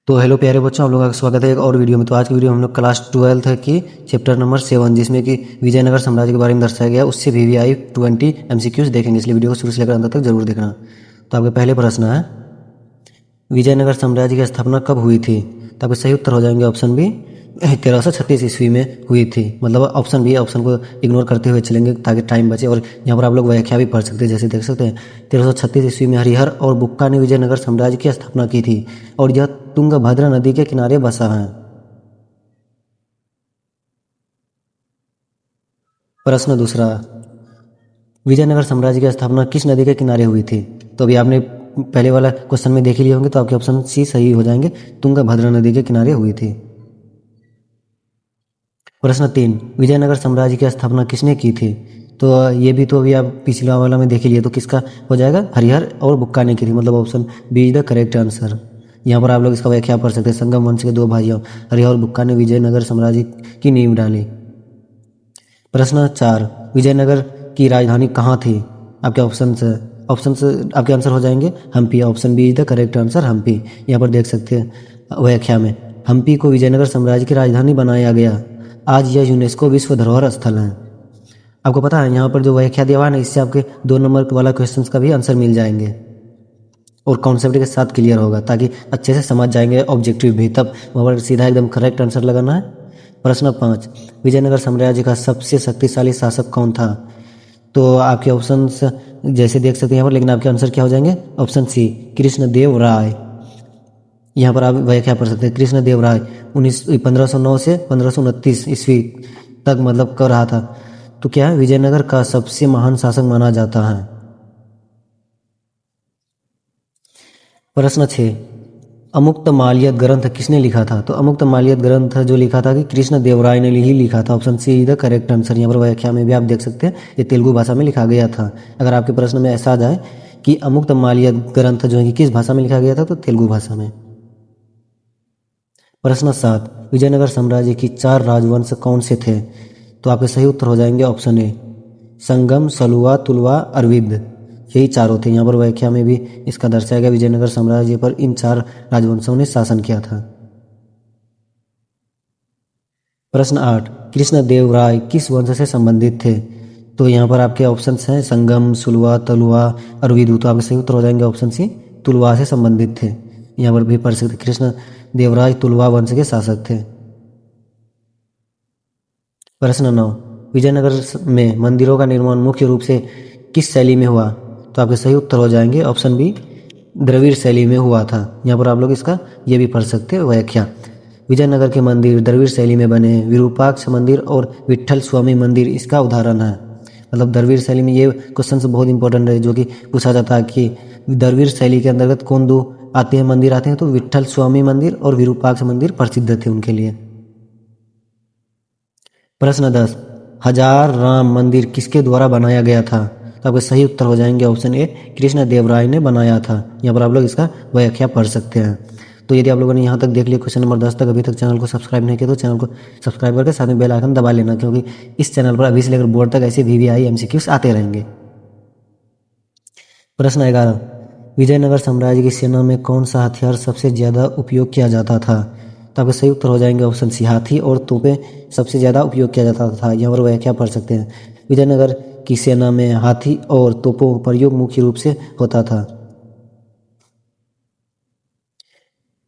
तो हेलो प्यारे बच्चों, आप लोगों का स्वागत है एक और वीडियो में। तो आज की वीडियो हम लोग क्लास 12 की चैप्टर नंबर 7 जिसमें कि विजयनगर साम्राज्य के बारे में दर्शाया गया, उससे VVI 20 MCQs देखेंगे, इसलिए वीडियो को शुरू से लेकर अंत तक जरूर देखना। तो आपका पहले प्रश्न है, विजयनगर साम्राज्य की स्थापना कब हुई थी? तो आपके सही उत्तर हो जाएंगे ऑप्शन बी, 1336 ईस्वी में हुई थी। मतलब ऑप्शन बी, ऑप्शन को इग्नोर करते हुए चलेंगे ताकि टाइम बचे। और यहाँ पर आप लोग व्याख्या भी पढ़ सकते हैं, जैसे देख सकते हैं 1336 ईस्वी में हरिहर और बुक्का ने विजयनगर साम्राज्य की स्थापना की थी और यह तुंगभद्रा नदी के किनारे बसा है। प्रश्न दूसरा, विजयनगर साम्राज्य की स्थापना किस नदी के किनारे हुई थी? तो अभी आपने पहले वाला क्वेश्चन में देख लिए होंगे, तो आपके ऑप्शन सी सही हो जाएंगे, तुंगभद्रा नदी के किनारे हुई थी। प्रश्न 3, विजयनगर साम्राज्य की स्थापना किसने की थी? तो ये भी तो अभी आप पिछला वाला में देख लिए, तो किसका हो जाएगा? हरिहर और बुक्का ने की थी। मतलब option B is the correct answer. यहाँ पर आप लोग इसका व्याख्या पढ़ सकते हैं। संगम वंश के दो भाइयों हरिहर और बुक्का ने विजयनगर साम्राज्य की नींव डाली। प्रश्न 4, विजयनगर की राजधानी कहाँ थी? आपके ऑप्शन से आपके आंसर हो जाएंगे Hampi. Option B is the correct answer, Hampi. यहाँ पर देख सकते हैं व्याख्या में, हम्पी को विजयनगर साम्राज्य की राजधानी बनाया गया। आज यह यूनेस्को विश्व धरोहर स्थल है। आपको पता है यहाँ पर जो व्याख्या दिया हुआ है ना, इससे आपके 2 नंबर वाला क्वेश्चन का भी आंसर मिल जाएंगे और कॉन्सेप्ट के साथ क्लियर होगा, ताकि अच्छे से समझ जाएंगे ऑब्जेक्टिव भी, तब वहाँ पर सीधा एकदम करेक्ट आंसर लगाना है। प्रश्न 5, विजयनगर साम्राज्य का सबसे शक्तिशाली शासक कौन था? तो आपके ऑप्शन जैसे देख सकते हैं यहाँ पर, लेकिन आपके आंसर क्या हो जाएंगे? ऑप्शन सी, कृष्णदेव राय। यहाँ पर आप व्याख्या पढ़ सकते हैं, कृष्णदेव राय 1509 से 1529 ईस्वी तक मतलब कर रहा था। तो क्या है, विजयनगर का सबसे महान शासक माना जाता है। प्रश्न 6, अमुक्तमाल्यद ग्रंथ किसने लिखा था? तो अमुक्तमाल्यद ग्रंथ जो लिखा था कि कृष्णदेव राय ने ही लिखा था। Option C is the correct answer. यहाँ पर व्याख्या में भी आप देख सकते हैं, ये तेलुगु भाषा में लिखा गया था। अगर आपके प्रश्न में ऐसा आ जाए कि अमुक्तमाल्यद ग्रंथ जो है कि किस भाषा में लिखा गया था, तो तेलुगु भाषा में। प्रश्न 7, विजयनगर साम्राज्य की 4 राजवंश कौन से थे? तो आपके सही उत्तर हो जाएंगे ऑप्शन ए, संगम, सलुवा, तुलवा, अरविंद। यही चारों थे। यहाँ पर व्याख्या में भी इसका दर्शाया गया, विजयनगर साम्राज्य पर इन 4 राजवंशों ने शासन किया था। प्रश्न 8, कृष्णदेव राय किस वंश से संबंधित थे? तो यहाँ पर आपके ऑप्शंस हैं संगम, सुलवा, तलुवा, अरविंद। तो आपके सही उत्तर हो जाएंगे ऑप्शन सी, तुलवा से संबंधित थे। यहाँ पर भी पढ़ सकते, कृष्ण देवराज तुलवा वंश के शासक थे। प्रश्न 9, विजयनगर में मंदिरों का निर्माण मुख्य रूप से किस शैली में हुआ? तो आपके सही उत्तर हो जाएंगे ऑप्शन बी, द्रविड़ शैली में हुआ था। यहाँ पर आप लोग इसका ये भी पढ़ सकते हैं व्याख्या, विजयनगर के मंदिर द्रविड़ शैली में बने। विरूपाक्ष मंदिर और विट्ठल स्वामी मंदिर इसका उदाहरण है। मतलब द्रविड़ शैली में, ये क्वेश्चन बहुत इंपॉर्टेंट है, जो कि पूछा जाता है कि द्रविड़ शैली के अंतर्गत कौन दो आते हैं, मंदिर आते हैं? तो विट्ठल स्वामी मंदिर और विरूपाक्ष मंदिर प्रसिद्ध थे उनके लिए। प्रश्न 10, हजार राम मंदिर किसके द्वारा बनाया गया था? तो आपके सही उत्तर हो जाएंगे ऑप्शन ए, कृष्णदेव राय ने बनाया था। यहाँ पर आप लोग इसका व्याख्या पढ़ सकते हैं। तो यदि आप लोगों ने यहाँ तक देख लिया क्वेश्चन नंबर 10 तक, अभी तक चैनल को सब्सक्राइब नहीं किया तो चैनल को सब्सक्राइब करके साथ में बेल आइकन दबा लेना, क्योंकि इस चैनल पर अभी से लेकर बोर्ड तक ऐसे VVI MCQs आते रहेंगे। प्रश्न 11, विजयनगर साम्राज्य की सेना में कौन सा हथियार सबसे ज़्यादा उपयोग किया जाता था? तो आपके सही उत्तर हो जाएंगे ऑप्शन सी, हाथी और तोपें सबसे ज़्यादा उपयोग किया जाता था। यहाँ पर व्याख्या पढ़ सकते हैं, विजयनगर की सेना में हाथी और तोपों का प्रयोग मुख्य रूप से होता था।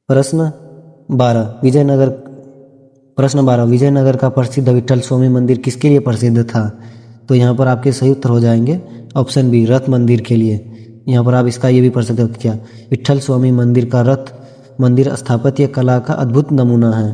प्रश्न 12, विजयनगर का प्रसिद्ध विट्ठल स्वामी मंदिर किसके लिए प्रसिद्ध था? तो यहाँ पर आपके सही उत्तर हो जाएंगे ऑप्शन बी, रथ मंदिर के लिए। यहाँ पर आप इसका ये भी पढ़ सकते हो, क्या विट्ठल स्वामी मंदिर का रथ मंदिर स्थापत्य कला का अद्भुत नमूना है।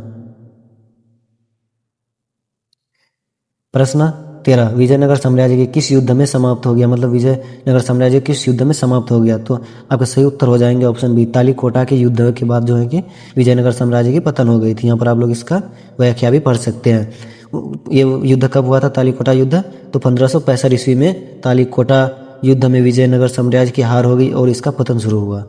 प्रश्न 13, विजयनगर साम्राज्य के किस युद्ध में समाप्त हो गया? मतलब विजयनगर साम्राज्य किस युद्ध में समाप्त हो गया? तो आपका सही उत्तर हो जाएंगे ऑप्शन बी, तालीकोटा के युद्ध के बाद जो है कि विजयनगर साम्राज्य की पतन हो गई थी। यहाँ पर आप लोग इसका व्याख्या भी पढ़ सकते हैं। ये युद्ध कब हुआ था, तालीकोटा युद्ध? तो 1565 ईस्वी में तालीकोटा युद्ध में विजयनगर साम्राज्य की हार हो गई और इसका पतन शुरू हुआ।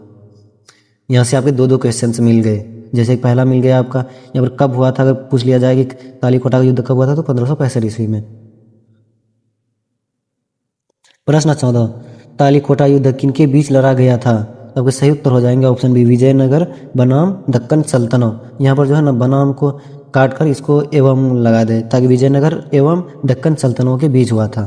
यहाँ से आपके 2 क्वेश्चन मिल गए। जैसे पहला मिल गया आपका यहाँ पर कब हुआ था, अगर पूछ लिया जाए कि तालीकोटा का युद्ध कब हुआ था, तो 1565 ईस्वी में। प्रश्न 14, तालीकोटा युद्ध किनके बीच लड़ा गया था? तो आपके सही उत्तर हो जाएंगे ऑप्शन बी विजयनगर बनाम दक्कन सल्तनत। यहाँ पर जो है ना बनाम को काट कर इसको एवं लगा दे ताकि विजयनगर एवं दक्कन सल्तनतों के बीच हुआ था।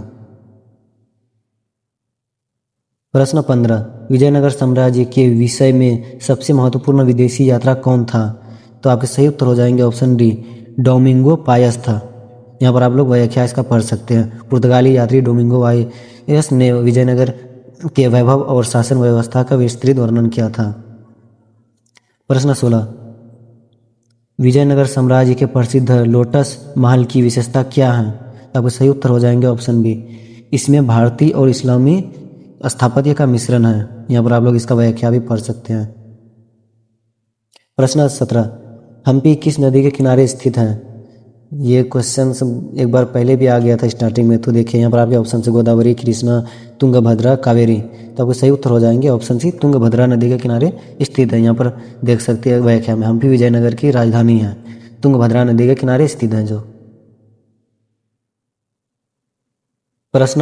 प्रश्न 15 विजयनगर साम्राज्य के विषय में सबसे महत्वपूर्ण विदेशी यात्रा कौन था? तो आपके सही उत्तर हो जाएंगे ऑप्शन डी डोमिंगो पायस था। यहाँ पर आप लोग व्याख्या इसका पढ़ सकते हैं। पुर्तगाली यात्री डोमिंगो पायस ने विजयनगर के वैभव और शासन व्यवस्था का विस्तृत वर्णन किया था। प्रश्न 16 विजयनगर साम्राज्य के प्रसिद्ध लोटस महल की विशेषता क्या है? तो आपके सही उत्तर हो जाएंगे ऑप्शन बी इसमें भारतीय और इस्लामी स्थापत्य का मिश्रण है। यहाँ पर आप लोग इसका व्याख्या भी पढ़ सकते हैं। प्रश्न 17 हम्पी किस नदी के किनारे स्थित है? ये क्वेश्चन एक बार पहले भी आ गया था स्टार्टिंग में, तो देखिए यहाँ पर आपके ऑप्शन से गोदावरी, कृष्णा, तुंगभद्रा, कावेरी। तो आपको सही उत्तर हो जाएंगे ऑप्शन सी तुंगभद्रा नदी के किनारे स्थित है। यहाँ पर देख सकते हैं व्याख्या में हम्पी विजयनगर की राजधानी है, तुंगभद्रा नदी के किनारे स्थित है जो। प्रश्न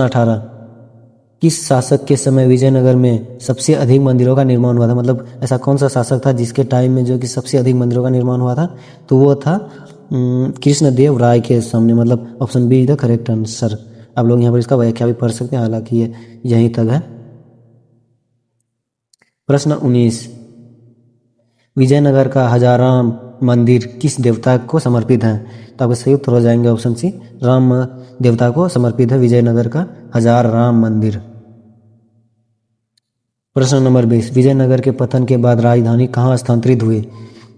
18 किस शासक के समय विजयनगर में सबसे अधिक मंदिरों का निर्माण हुआ था? मतलब ऐसा कौन सा शासक था जिसके टाइम में जो कि सबसे अधिक मंदिरों का निर्माण हुआ था? तो वो था कृष्णदेव राय के सामने। मतलब option B is the correct answer. आप लोग यहाँ पर इसका व्याख्या भी पढ़ सकते हैं, हालांकि ये यहीं तक है। प्रश्न 19 विजयनगर का हजाराम मंदिर किस देवता को समर्पित है? तो आपके सही उत्तर हो जाएंगे ऑप्शन सी राम देवता को समर्पित है विजयनगर का हजाराम मंदिर। प्रश्न नंबर 20 विजयनगर के पतन के बाद राजधानी कहाँ स्थानांतरित हुई?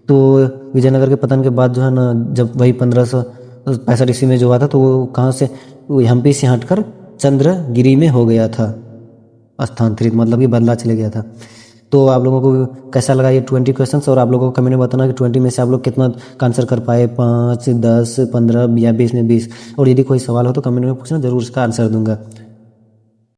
तो विजयनगर के पतन के बाद जो है ना, जब वही 1565 ईस्वी में जो हुआ था, तो वो कहाँ से हम्पी से हटकर चंद्रगिरी में हो गया था स्थानांतरित, मतलब कि बदला चले गया था। तो आप लोगों को कैसा लगा ये 20 क्वेश्चंस, और आप लोगों को कमेंट में बताना कि 20 में से आप लोग कितना का आंसर कर पाए, 5, 10, 15 या 20 में 20। और यदि कोई सवाल हो तो कमेंट में पूछना, जरूर इसका आंसर दूंगा।